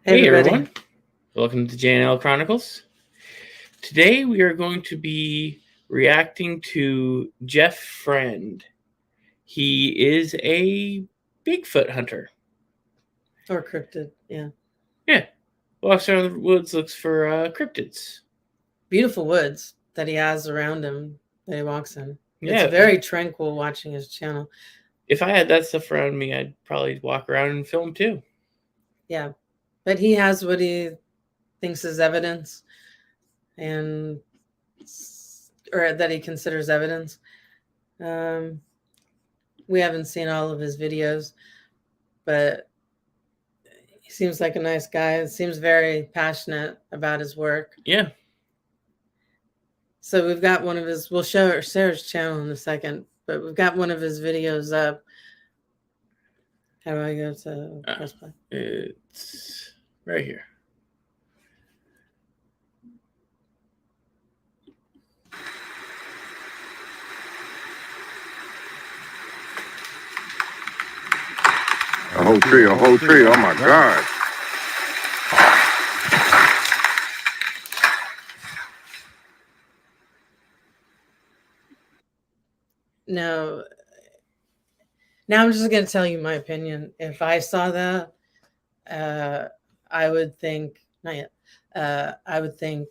Hey everyone, welcome to JNL Chronicles. Today we are going to be reacting to Jeff Friend. He is a Bigfoot hunter. Or cryptid, yeah. Yeah, walks around the woods, looks for cryptids. Beautiful woods that he has around him that he walks in. Yeah. It's very tranquil watching his channel. If I had that stuff around me, I'd probably walk around and film too. Yeah, but he has what he thinks is evidence, or that he considers evidence. We haven't seen all of his videos, but he seems like a nice guy. He seems very passionate about his work. Yeah. So we've got one of his, we'll share his channel in a second, but we've got one of his videos up. How do I go to press play? It's right here. A whole tree, oh my God. Now I'm just going to tell you my opinion. If I saw that, I would think, not yet, I would think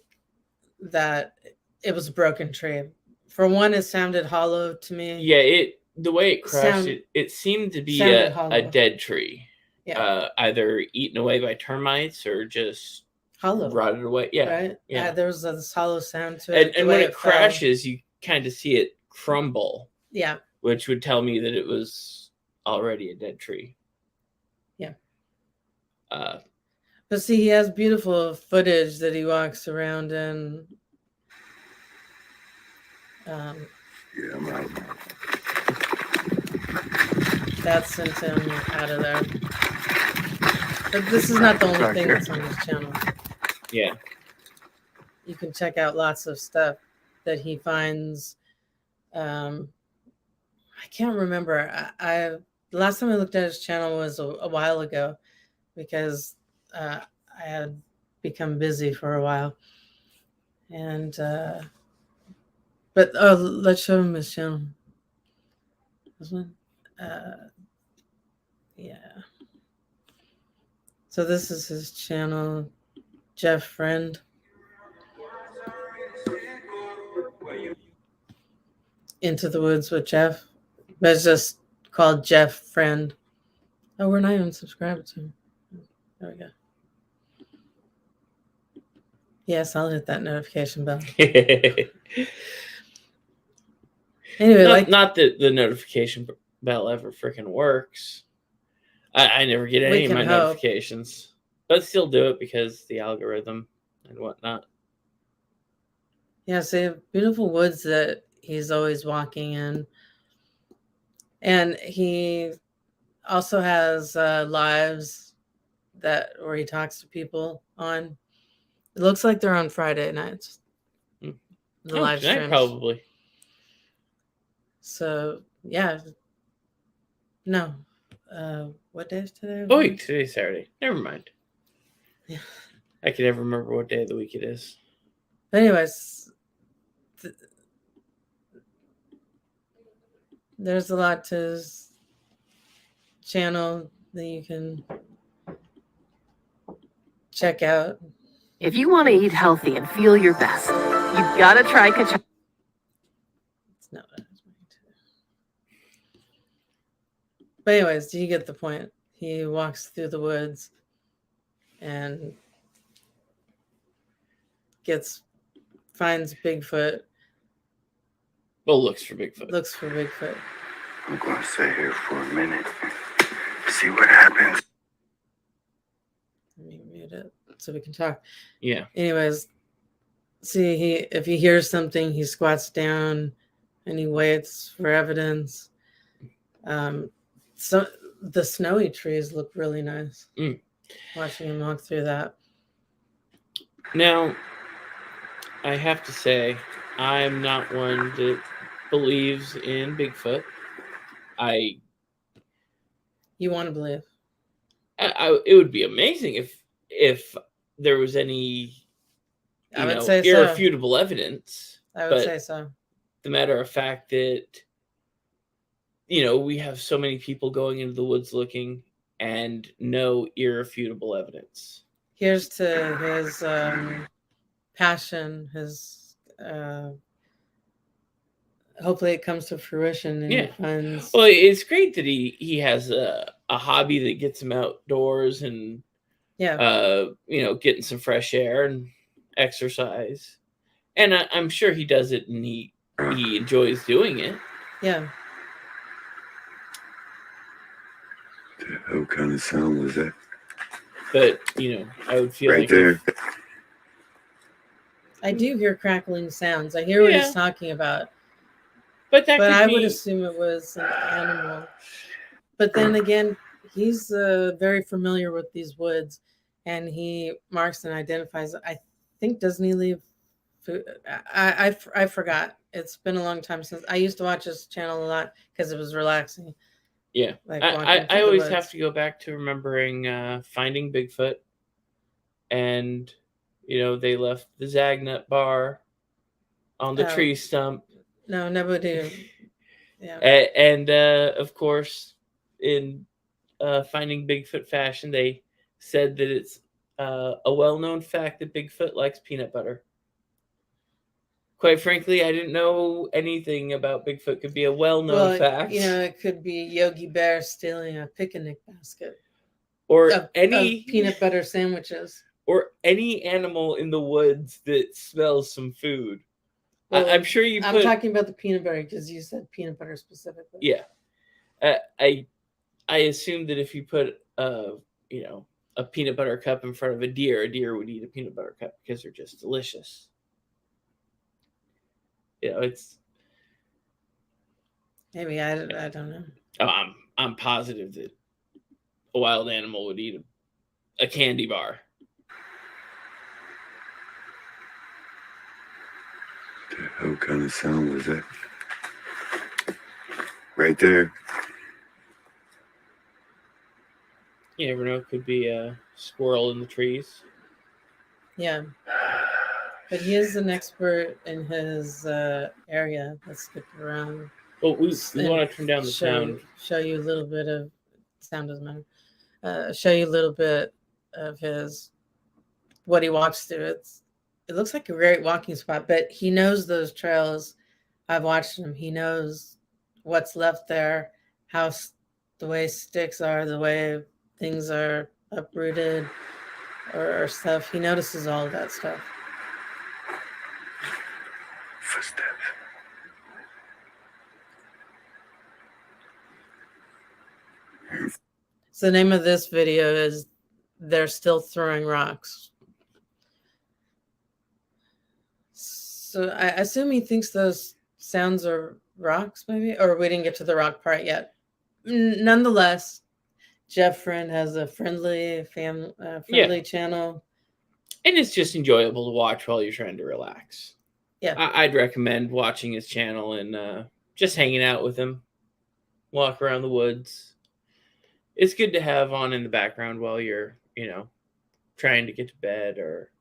that it was a broken tree. For one, it sounded hollow to me. Yeah, the way it crashed, it seemed to be a dead tree. Yeah. Either eaten away by termites or just hollow, rotted away. Yeah, right. Yeah, there was this hollow sound to it. And when it crashes, you kind of see it crumble. Yeah, which would tell me that it was already a dead tree. Yeah. But see, he has beautiful footage that he walks around in. Yeah, I'm out. That sent him out of there. But this is not the only thing that's on his channel. Yeah. You can check out lots of stuff that he finds. I can't remember. The last time I looked at his channel was a while ago because I had become busy for a while. And but let's show him his channel. This one? Yeah. So this is his channel, Jeff Friend. Into the Woods with Jeff. But it's just called Jeff Friend. Oh, we're not even subscribed to him. There we go. Yes, I'll hit that notification bell. Anyway, not that the notification bell ever freaking works. I never get any of my notifications, but still do it because the algorithm and whatnot. Yeah, so you have beautiful woods that he's always walking in. And he also has lives where he talks to people on. It looks like they're on Friday nights. The live streams. Probably. So, yeah. No. What day is today? Oh, wait, today's Saturday. Never mind. Yeah. I can never remember what day of the week it is. But anyways, there's a lot to his channel that you can check out. If you want to eat healthy and feel your best, you've got to try kachapa. It's not what I was going to. But anyways, do you get the point? He walks through the woods and finds Bigfoot. Well, looks for Bigfoot. I'm going to stay here for a minute. See what happens. Let me mute it so we can talk. Yeah. Anyways, see, if he hears something, he squats down and he waits for evidence. So the snowy trees look really nice. Watching him walk through that. Now, I have to say, I'm not one that believes in Bigfoot. You want to believe? It would be amazing if if there was any, I would say so. irrefutable evidence. I would say so. The matter of fact that, we have so many people going into the woods looking and no irrefutable evidence. Here's to his passion, his hopefully it comes to fruition and he finds. Well, it's great that he has a hobby that gets him outdoors and getting some fresh air and exercise. And I'm sure he does it and he enjoys doing it. Yeah. The hell kind of sound was that? But, I would feel right there. I do hear crackling sounds. I hear what he's talking about. But I would assume it was an animal. But then again, he's very familiar with these woods, and he marks and identifies. I think, doesn't he leave food? I forgot. It's been a long time since I used to watch his channel a lot because it was relaxing. Yeah, like I always have to go back to remembering Finding Bigfoot, and they left the Zagnut bar on the tree stump. No, never do. Yeah, and of course, in Finding Bigfoot fashion, they said that it's a well-known fact that Bigfoot likes peanut butter. Quite frankly, I didn't know anything about Bigfoot. Could be a well-known fact. It could be Yogi Bear stealing a picnic basket, or of peanut butter sandwiches, or any animal in the woods that smells some food. Well, I'm sure you. I'm talking about the peanut butter because you said peanut butter specifically. Yeah, I assume that if you put a peanut butter cup in front of a deer would eat a peanut butter cup because they're just delicious. It's maybe I don't know. I'm positive that a wild animal would eat a candy bar. The hell kind of sound was that? Right there. You never know. Could be a squirrel in the trees. Yeah. But he is an expert in his area. Let's skip around. Well, we want to turn down the sound. Show you a little bit of sound doesn't matter. Show you a little bit of what he walks through. It looks like a great walking spot, but he knows those trails. I've watched him. He knows what's left there, how the way sticks are, the way things are uprooted or stuff. He notices all of that stuff. Footsteps. So the name of this video is They're Still Throwing Rocks. So I assume he thinks those sounds are rocks, maybe? Or we didn't get to the rock part yet. Nonetheless, Jeff Friend has a friendly channel. And it's just enjoyable to watch while you're trying to relax. Yeah. I'd recommend watching his channel and just hanging out with him. Walk around the woods. It's good to have on in the background while you're, trying to get to bed or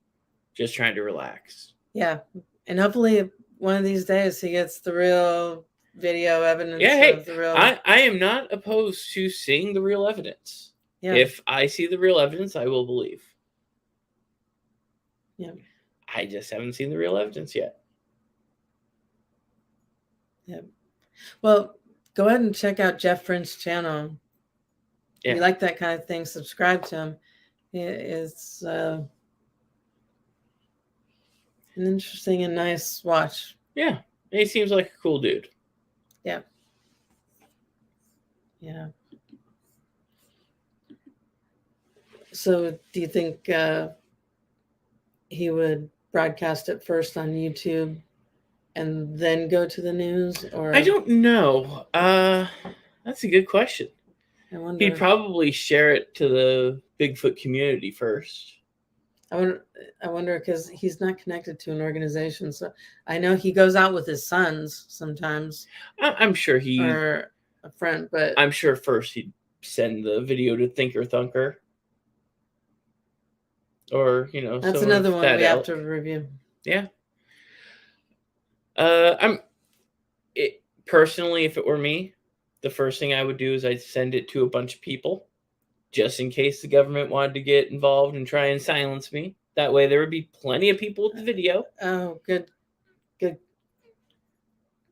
just trying to relax. Yeah. And hopefully one of these days he gets the real video evidence. Yeah, of the real... I am not opposed to seeing the real evidence. Yeah. If I see the real evidence, I will believe. Yeah. I just haven't seen the real evidence yet. Yeah. Well, go ahead and check out Jeff Friend's channel. Yeah. If you like that kind of thing, subscribe to him. It's an interesting and nice watch. Yeah. He seems like a cool dude. Yeah. Yeah. So do you think he would broadcast it first on YouTube and then go to the news? Or I don't know. That's a good question. I wonder. He'd probably share it to the Bigfoot community first. I wonder because he's not connected to an organization. So I know he goes out with his sons sometimes. I'm sure or a friend, but I'm sure first he'd send the video to Thinker Thunker. or That's some another of one that we have elk. to review. Yeah. Personally, if it were me, the first thing I would do is I'd send it to a bunch of people, just in case the government wanted to get involved and try and silence me. That way, there would be plenty of people with the video. Oh, good.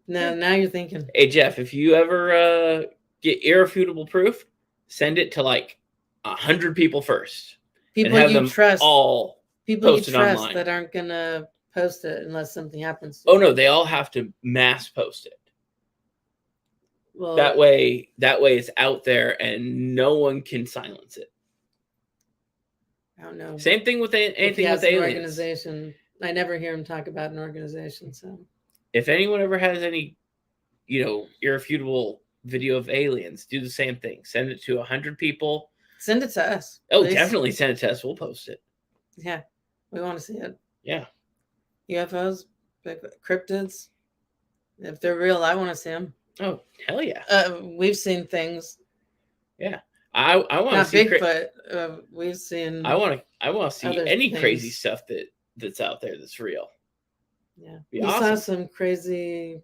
Now you're thinking. Hey, Jeff, if you ever get irrefutable proof, send it to like 100 people first. People and have you them trust. all People you posted trust online. that aren't gonna post it unless something happens to Oh you. no, they all have to mass post it. Well, That way it's out there and no one can silence it. I don't know. Same thing with If he anything has with an aliens. organization, I never hear him talk about an organization. So If anyone ever has any, irrefutable video of aliens, do the same thing. Send it to 100 people. send it to us. Oh, please. definitely send it to us. We'll post it. Yeah, we want to see it. Yeah. UFOs, cryptids. If they're real, I want to see them. Oh, hell yeah. We've seen things. Yeah. I want to Not see Bigfoot. We've seen. I want to see other any crazy things. stuff that's out there that's real. Yeah, Be we awesome. saw some crazy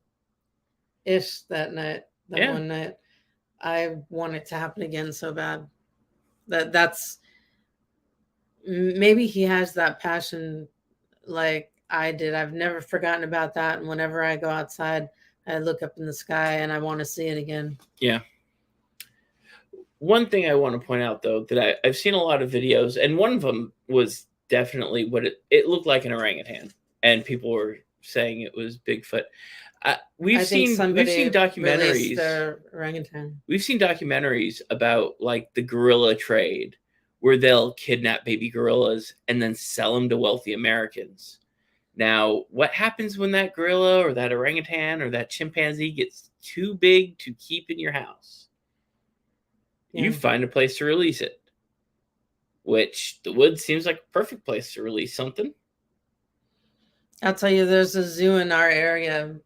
ish that night. That one night, I want it to happen again so bad. That's maybe he has that passion like I did. I've never forgotten about that, and whenever I go outside, I look up in the sky and I want to see it again. Yeah. One thing I want to point out, though, that I've seen a lot of videos, and one of them was definitely what it looked like an orangutan, and people were saying it was Bigfoot. We've seen documentaries. Their orangutan. We've seen documentaries about like the gorilla trade, where they'll kidnap baby gorillas and then sell them to wealthy Americans. Now, what happens when that gorilla or that orangutan or that chimpanzee gets too big to keep in your house? Yeah. You find a place to release it, which the woods seems like a perfect place to release something. I'll tell you, there's a zoo in our area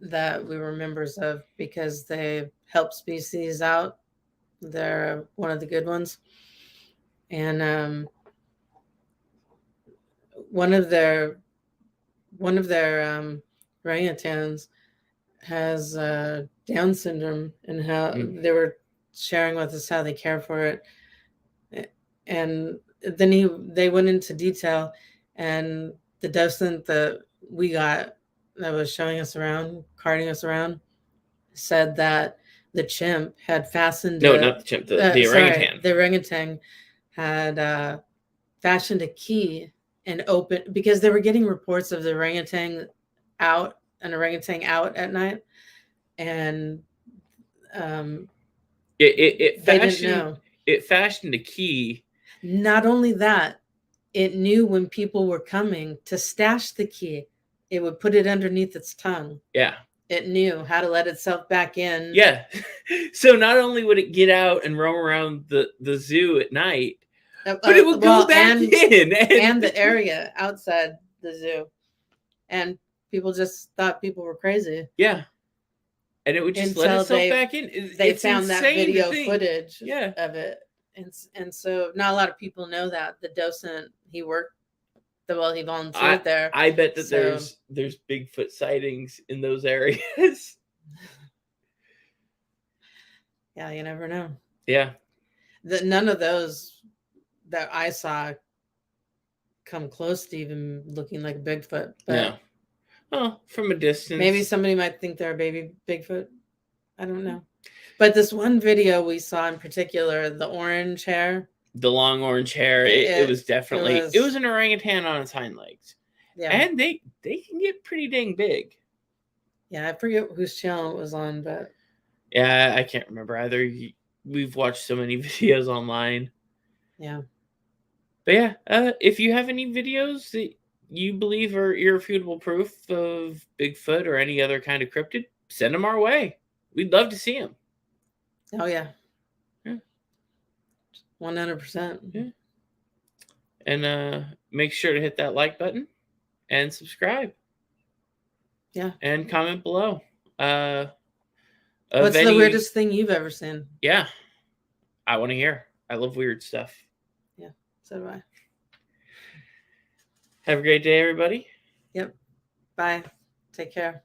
that we were members of because they help species out. They're one of the good ones. And one of their orangutans has Down syndrome, and how they were sharing with us how they care for it. And then they went into detail, and the docent that we got that was showing us around, carting us around, said that the chimp had fastened not the chimp, the orangutan. The orangutan had fashioned a key and opened, because they were getting reports of the orangutan out at night, and it they didn't know. It fashioned a key. Not only that, it knew when people were coming to stash the key. It would put it underneath its tongue. Yeah. It knew how to let itself back in. Yeah. So not only would it get out and roam around the zoo at night, but it would go back in. And the area outside the zoo. And people just thought people were crazy. Yeah. And it would just let itself back in. They found that video footage of it. And so not a lot of people know that. The docent, he volunteered there. I bet that there's Bigfoot sightings in those areas. Yeah, you never know. Yeah. None of those that I saw come close to even looking like a Bigfoot. But no. Well, from a distance. Maybe somebody might think they're a baby Bigfoot. I don't know. But this one video we saw in particular, the orange hair. The long orange hair. It was definitely it was an orangutan on its hind legs. Yeah. And they can get pretty dang big. Yeah, I forget whose channel it was on, but yeah, I can't remember either. We've watched so many videos online. Yeah. But yeah, if you have any videos that you believe are irrefutable proof of Bigfoot or any other kind of cryptid, send them our way. We'd love to see them. Oh, yeah. 100%. Yeah. And make sure to hit that like button and subscribe. Yeah. And comment below. What's the weirdest thing you've ever seen? Yeah. I want to hear. I love weird stuff. Yeah, so do I. Have a great day, everybody. Yep. Bye. Take care.